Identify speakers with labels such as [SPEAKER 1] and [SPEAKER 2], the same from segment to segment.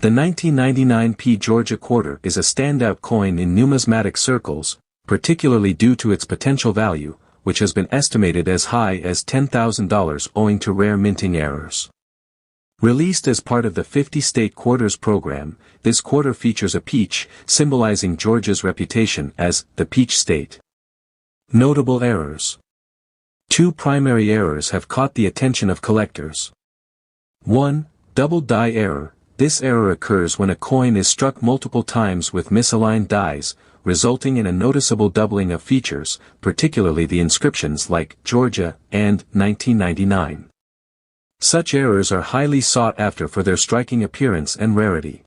[SPEAKER 1] The 1999p Georgia quarter is a standout coin in numismatic circles, particularly due to its potential value, which has been estimated as high as $10,000 owing to rare minting errors. Released as part of the 50-state quarters program, this quarter features a peach, symbolizing Georgia's reputation as the Peach State. Notable errors. Two primary errors have caught the attention of collectors. 1. Double die error. This error occurs when a coin is struck multiple times with misaligned dies, resulting in a noticeable doubling of features, particularly the inscriptions like Georgia and 1999. Such errors are highly sought after for their striking appearance and rarity.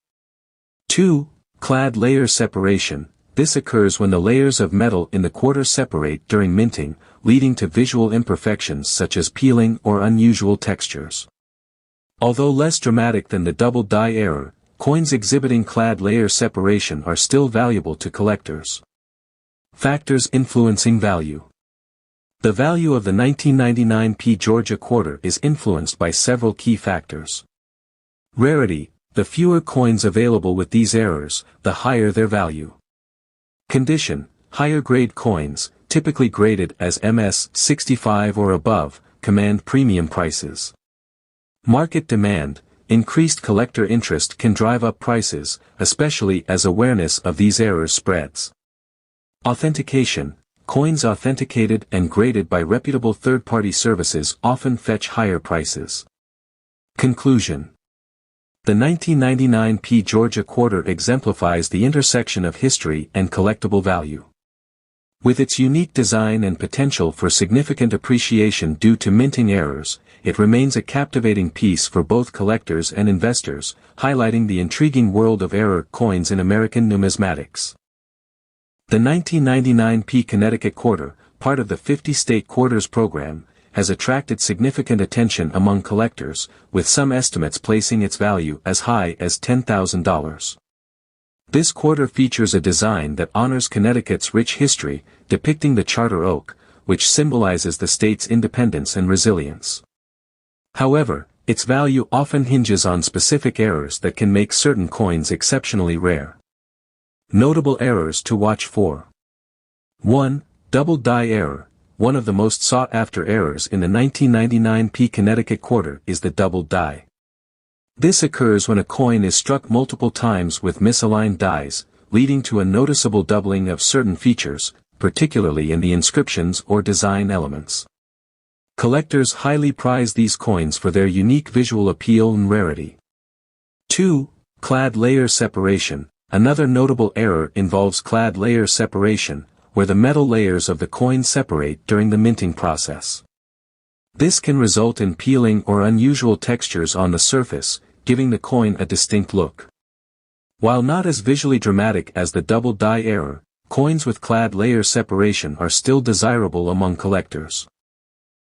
[SPEAKER 1] 2. Clad layer separation. This occurs when the layers of metal in the quarter separate during minting, leading to visual imperfections such as peeling or unusual textures. Although less dramatic than the double die error, coins exhibiting clad layer separation are still valuable to collectors. Factors influencing value. The value of the 1999p Georgia quarter is influenced by several key factors. Rarity. The fewer coins available with these errors, the higher their value. Condition. Higher grade coins, typically graded as MS 65 or above, command premium prices. Market demand. Increased collector interest can drive up prices, especially as awareness of these errors spreads. Authentication. Coins authenticated and graded by reputable third-party services often fetch higher prices. Conclusion. The 1999p Georgia quarter exemplifies the intersection of history and collectible value. With its unique design and potential for significant appreciation due to minting errors, it remains a captivating piece for both collectors and investors, highlighting the intriguing world of error coins in American numismatics. The 1999p Connecticut quarter, part of the 50-state quarters program, has attracted significant attention among collectors, with some estimates placing its value as high as $10,000. This quarter features a design that honors Connecticut's rich history, depicting the Charter Oak, which symbolizes the state's independence and resilience. However, its value often hinges on specific errors that can make certain coins exceptionally rare. Notable errors to watch for. 1. Double die error. One of the most sought-after errors in the 1999p Connecticut quarter is the double die. This occurs when a coin is struck multiple times with misaligned dies, leading to a noticeable doubling of certain features, particularly in the inscriptions or design elements. Collectors highly prize these coins for their unique visual appeal and rarity. 2. Clad layer separation. Another notable error involves clad layer separation, where the metal layers of the coin separate during the minting process. This can result in peeling or unusual textures on the surface, giving the coin a distinct look. While not as visually dramatic as the double die error, coins with clad layer separation are still desirable among collectors.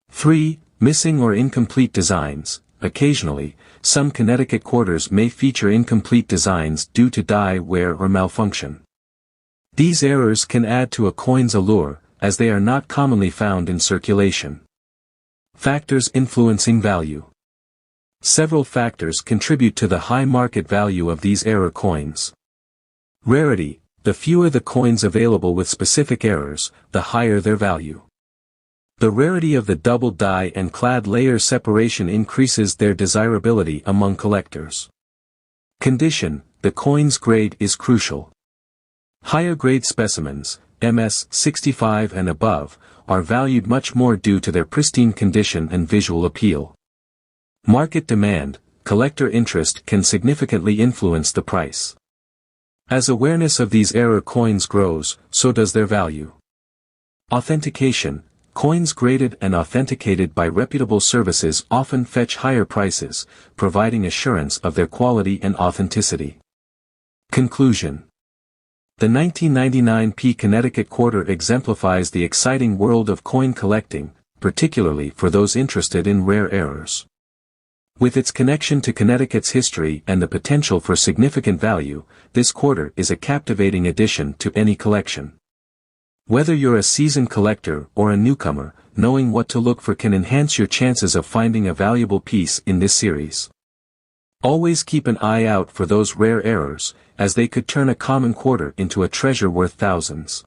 [SPEAKER 1] 3. Missing or incomplete designs. Occasionally, some Connecticut quarters may feature incomplete designs due to die wear or malfunction. These errors can add to a coin's allure, as they are not commonly found in circulation. Factors influencing value. Several factors contribute to the high market value of these error coins. Rarity. The fewer the coins available with specific errors, the higher their value. The rarity of the double die and clad layer separation increases their desirability among collectors. Condition. The coin's grade is crucial. Higher grade specimens, MS 65 and above, are valued much more due to their pristine condition and visual appeal. Market demand. Collector interest can significantly influence the price. As awareness of these error coins grows, so does their value. Authentication. Coins graded and authenticated by reputable services often fetch higher prices, providing assurance of their quality and authenticity. Conclusion. The 1999p Connecticut quarter exemplifies the exciting world of coin collecting, particularly for those interested in rare errors. With its connection to Connecticut's history and the potential for significant value, this quarter is a captivating addition to any collection. Whether you're a seasoned collector or a newcomer, knowing what to look for can enhance your chances of finding a valuable piece in this series. Always keep an eye out for those rare errors, as they could turn a common quarter into a treasure worth thousands.